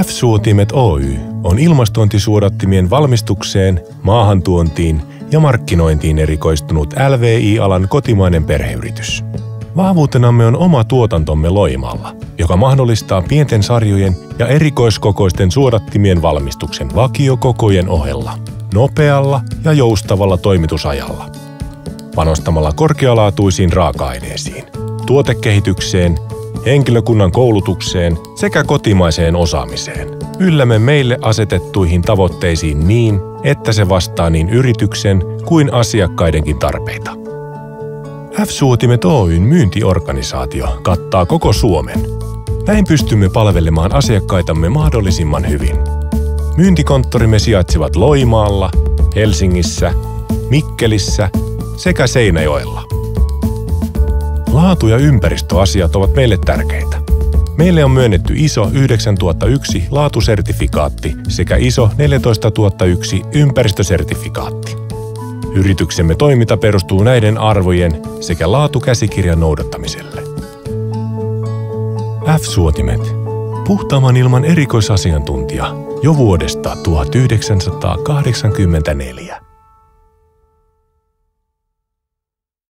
F-suotimet Oy on ilmastointisuodattimien valmistukseen, maahantuontiin ja markkinointiin erikoistunut LVI-alan kotimainen perheyritys. Vahvuutenamme on oma tuotantomme Loimaalla, joka mahdollistaa pienten sarjojen ja erikoiskokoisten suodattimien valmistuksen vakiokokojen ohella, nopealla ja joustavalla toimitusajalla. Panostamalla korkealaatuisiin raaka-aineisiin, tuotekehitykseen, henkilökunnan koulutukseen sekä kotimaiseen osaamiseen. Yllämme meille asetettuihin tavoitteisiin niin, että se vastaa niin yrityksen kuin asiakkaidenkin tarpeita. F-suotimet Oyn myyntiorganisaatio kattaa koko Suomen. Näin pystymme palvelemaan asiakkaitamme mahdollisimman hyvin. Myyntikonttorimme sijaitsevat Loimaalla, Helsingissä, Mikkelissä sekä Seinäjoella. Laatu- ja ympäristöasiat ovat meille tärkeitä. Meille on myönnetty ISO 9001 laatusertifikaatti sekä ISO 14001 ympäristösertifikaatti. Yrityksemme toiminta perustuu näiden arvojen sekä laatukäsikirjan noudattamiselle. F-suotimet. Puhtaamman ilman erikoisasiantuntija jo vuodesta 1984.